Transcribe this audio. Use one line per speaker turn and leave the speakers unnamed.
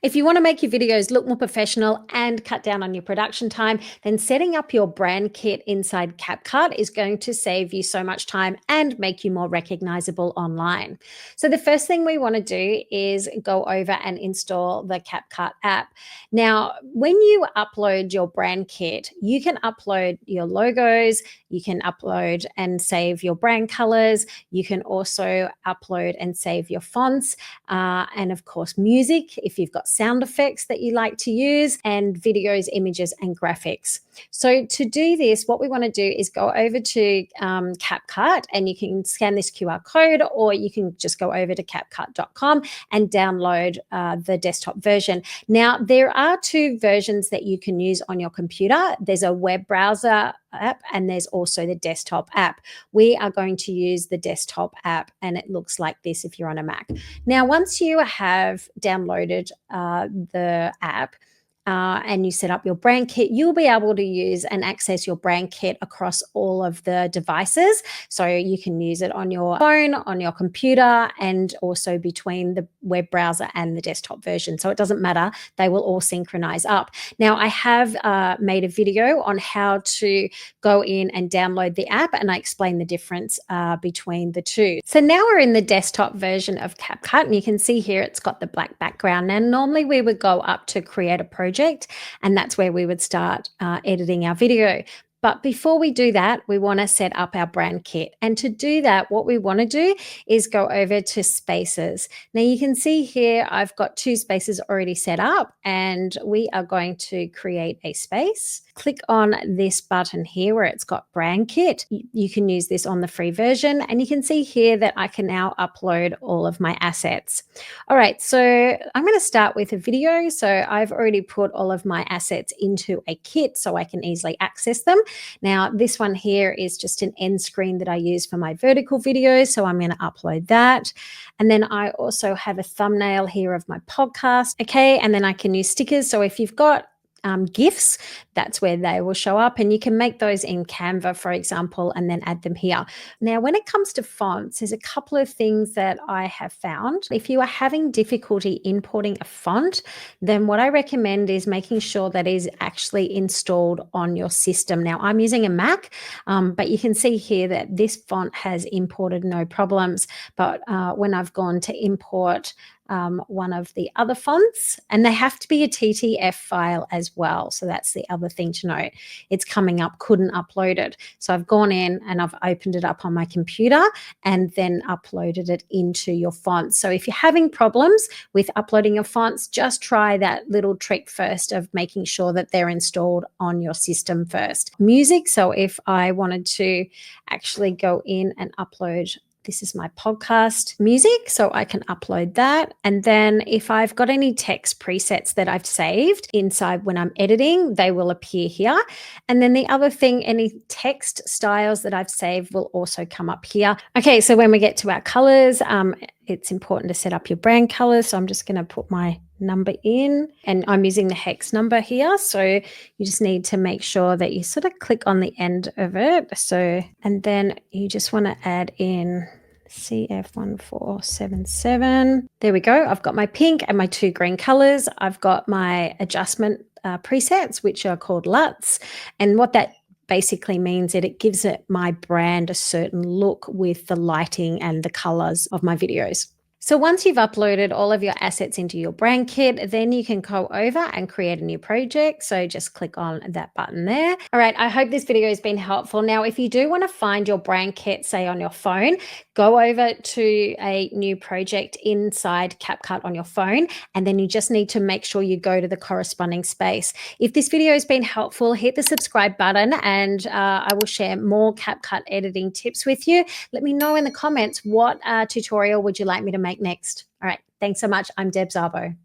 If you want to make your videos look more professional and cut down on your production time, then setting up your brand kit inside CapCut is going to save you so much time and make you more recognizable online. So the first thing we want to do is go over and install the CapCut app. Now, when you upload your brand kit, you can upload your logos, you can upload and save your brand colors, you can also upload and save your fonts, and of course music if you've got sound effects that you like to use, and videos, images, and graphics. So to do this, what we want to do is go over to CapCut, and you can scan this QR code, or you can just go over to CapCut.com and download the desktop version. Now, there are two versions that you can use on your computer. There's a web browser app and there's also the desktop app. We are going to use the desktop app, and it looks like this if you're on a Mac. Now, once you have downloaded the app, and you set up your brand kit, you'll be able to use and access your brand kit across all of the devices. So you can use it on your phone, on your computer, and also between the web browser and the desktop version. So it doesn't matter, they will all synchronize up. Now, I have made a video on how to go in and download the app, and I explain the difference between the two. So now we're in the desktop version of CapCut, and you can see here it's got the black background. Now, normally we would go up to create a project, and that's where we would start editing our video. But before we do that, we want to set up our brand kit. And to do that, what we want to do is go over to spaces. Now you can see here, I've got two spaces already set up, and we are going to create a space. Click on this button here where it's got brand kit. You can use this on the free version, and you can see here that I can now upload all of my assets. All right, so I'm going to start with a video. So I've already put all of my assets into a kit so I can easily access them. Now, this one here is just an end screen that I use for my vertical videos, so I'm going to upload that. And then I also have a thumbnail here of my podcast. Okay, and then I can use stickers. So if you've got GIFs, that's where they will show up, and you can make those in Canva, for example, and then add them here. Now, when it comes to fonts, there's a couple of things that I have found. If you are having difficulty importing a font, then what I recommend is making sure that it is actually installed on your system. Now, I'm using a Mac, but you can see here that this font has imported no problems. But when I've gone to import one of the other fonts, and they have to be a TTF file as well. So that's the other thing to note. It's coming up, couldn't upload it. So I've gone in and I've opened it up on my computer and then uploaded it into your fonts. So if you're having problems with uploading your fonts, just try that little trick first of making sure that they're installed on your system first. Music. So if I wanted to actually go in and upload, this is my podcast music, so I can upload that. And then if I've got any text presets that I've saved inside when I'm editing, they will appear here. And then the other thing, any text styles that I've saved will also come up here. Okay, so when we get to our colors, it's important to set up your brand colors. So I'm just going to put my number in, and I'm using the hex number here. So you just need to make sure that you sort of click on the end of it. So, and then you just want to add in CF1477. There we go. I've got my pink and my two green colors. I've got my adjustment presets, which are called LUTs. And what that basically means that it gives it my brand a certain look with the lighting and the colors of my videos. So once you've uploaded all of your assets into your brand kit, then you can go over and create a new project. So just click on that button there. All right, I hope this video has been helpful. Now, if you do want to find your brand kit, say on your phone, go over to a new project inside CapCut on your phone, and then you just need to make sure you go to the corresponding space. If this video has been helpful, hit the subscribe button, and I will share more CapCut editing tips with you. Let me know in the comments what tutorial would you like me to make next. All right, thanks so much. I'm Deb Szabo.